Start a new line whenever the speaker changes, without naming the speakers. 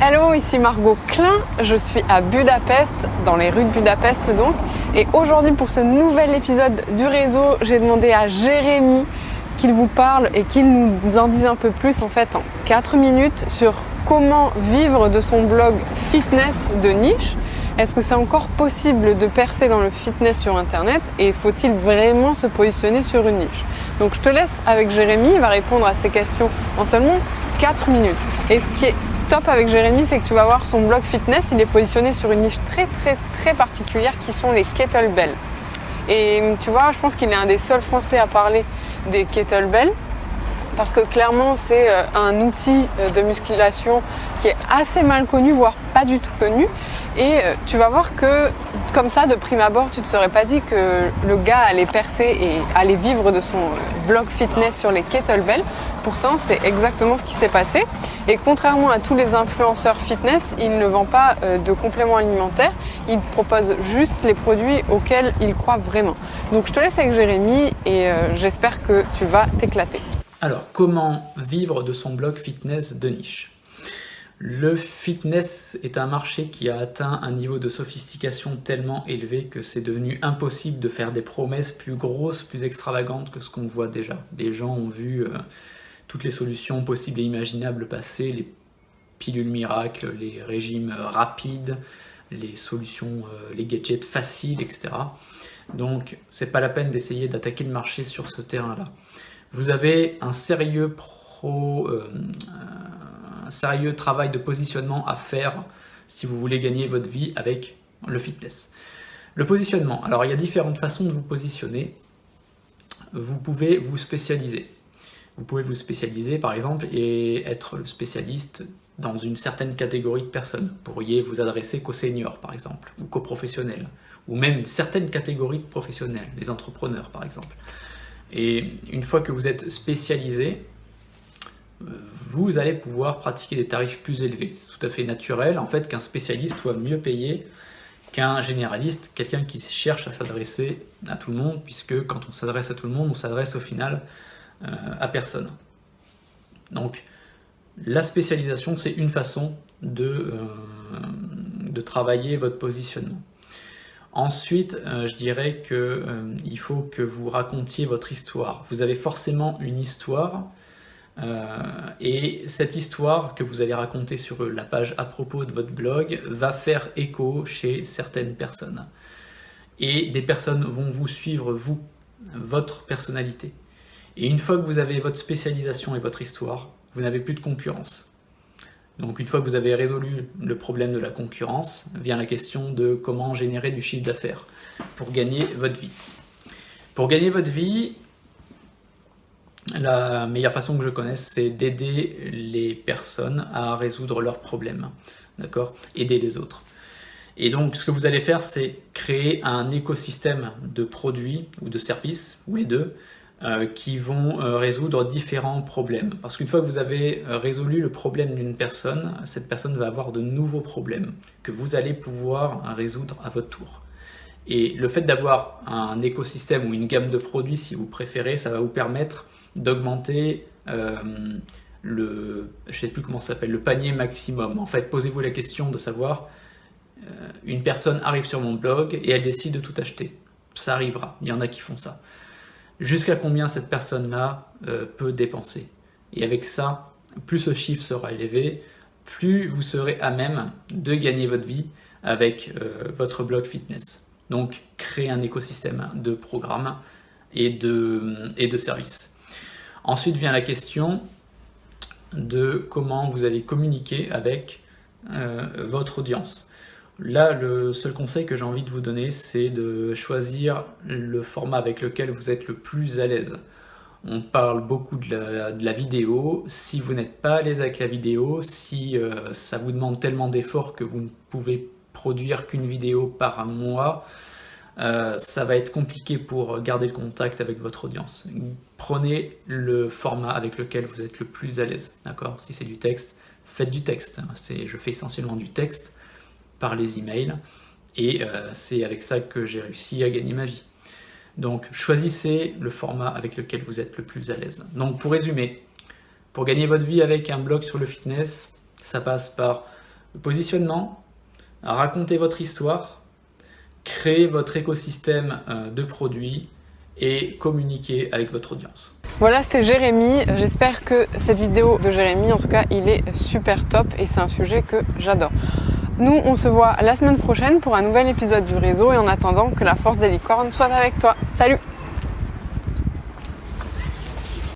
Hello, ici Margot Klein, je suis à Budapest, dans les rues de Budapest donc. Et aujourd'hui pour ce nouvel épisode du réseau, j'ai demandé à Jérémy qu'il vous parle et qu'il nous en dise un peu plus en fait en 4 minutes sur comment vivre de son blog fitness de niche. Est-ce que c'est encore possible de percer dans le fitness sur internet et faut-il vraiment se positionner sur une niche? Donc je te laisse avec Jérémy, il va répondre à ces questions en seulement 4 minutes. Et ce qui est top avec Jérémy, c'est que tu vas voir son blog fitness, il est positionné sur une niche très particulière qui sont les kettlebells. Et tu vois, je pense qu'il est un des seuls Français à parler des kettlebells parce que clairement c'est un outil de musculation qui est assez mal connu, voire pas du tout connu. Et tu vas voir que comme ça, de prime abord, tu ne te serais pas dit que le gars allait percer et allait vivre de son blog fitness sur les kettlebells. Pourtant, c'est exactement ce qui s'est passé. Et contrairement à tous les influenceurs fitness, il ne vend pas de compléments alimentaires. Il propose juste les produits auxquels il croit vraiment. Donc je te laisse avec Jérémy et j'espère que tu vas t'éclater.
Alors, comment vivre de son blog fitness de niche? Le fitness est un marché qui a atteint un niveau de sophistication tellement élevé que c'est devenu impossible de faire des promesses plus grosses, plus extravagantes que ce qu'on voit déjà. Des gens ont vu toutes les solutions possibles et imaginables passer, les pilules miracles, les régimes rapides, les solutions, les gadgets faciles, etc. Donc, c'est pas la peine d'essayer d'attaquer le marché sur ce terrain-là. Vous avez un sérieux travail de positionnement à faire si vous voulez gagner votre vie avec le fitness. Le positionnement, alors il y a différentes façons de vous positionner. Vous pouvez vous spécialiser. Vous pouvez vous spécialiser par exemple et être le spécialiste dans une certaine catégorie de personnes. Vous pourriez vous adresser qu'aux seniors par exemple, ou qu'aux professionnels, ou même certaines catégories de professionnels, les entrepreneurs par exemple. Et une fois que vous êtes spécialisé, vous allez pouvoir pratiquer des tarifs plus élevés. C'est tout à fait naturel en fait qu'un spécialiste soit mieux payé qu'un généraliste, quelqu'un qui cherche à s'adresser à tout le monde, puisque quand on s'adresse à tout le monde, on s'adresse au final à personne. Donc la spécialisation, c'est une façon de travailler votre positionnement. Ensuite, je dirais qu'il faut que vous racontiez votre histoire. Vous avez forcément une histoire et cette histoire que vous allez raconter sur la page à propos de votre blog va faire écho chez certaines personnes. Et des personnes vont vous suivre, vous, votre personnalité. Et une fois que vous avez votre spécialisation et votre histoire, vous n'avez plus de concurrence. Donc une fois que vous avez résolu le problème de la concurrence, vient la question de comment générer du chiffre d'affaires pour gagner votre vie. Pour gagner votre vie, la meilleure façon que je connaisse, c'est d'aider les personnes à résoudre leurs problèmes, d'accord ? Aider les autres. Et donc ce que vous allez faire, c'est créer un écosystème de produits ou de services, ou les deux, qui vont résoudre différents problèmes. Parce qu'une fois que vous avez résolu le problème d'une personne, cette personne va avoir de nouveaux problèmes que vous allez pouvoir résoudre à votre tour. Et le fait d'avoir un écosystème ou une gamme de produits, si vous préférez, ça va vous permettre d'augmenter je ne sais plus comment ça s'appelle, le panier maximum. En fait, posez-vous la question de savoir, une personne arrive sur mon blog et elle décide de tout acheter. Ça arrivera, il y en a qui font ça. Jusqu'à combien cette personne-là peut dépenser. Et avec ça, plus ce chiffre sera élevé, plus vous serez à même de gagner votre vie avec votre blog fitness. Donc, créer un écosystème de programmes et de services. Ensuite vient la question de comment vous allez communiquer avec votre audience. Là, le seul conseil que j'ai envie de vous donner, c'est de choisir le format avec lequel vous êtes le plus à l'aise. On parle beaucoup de la vidéo. Si vous n'êtes pas à l'aise avec la vidéo, si ça vous demande tellement d'efforts que vous ne pouvez produire qu'une vidéo par mois, ça va être compliqué pour garder le contact avec votre audience. Prenez le format avec lequel vous êtes le plus à l'aise, d'accord ? Si c'est du texte, faites du texte. Je fais essentiellement du texte par les emails et c'est avec ça que j'ai réussi à gagner ma vie. Donc choisissez le format avec lequel vous êtes le plus à l'aise. Donc pour résumer, pour gagner votre vie avec un blog sur le fitness, ça passe par positionnement, racontez votre histoire, créez votre écosystème de produits et communiquez avec votre audience.
Voilà, c'était Jérémy. J'espère que cette vidéo de Jérémy, en tout cas, il est super top et c'est un sujet que j'adore. Nous, on se voit la semaine prochaine pour un nouvel épisode du réseau et en attendant, que la force des licornes soit avec toi. Salut!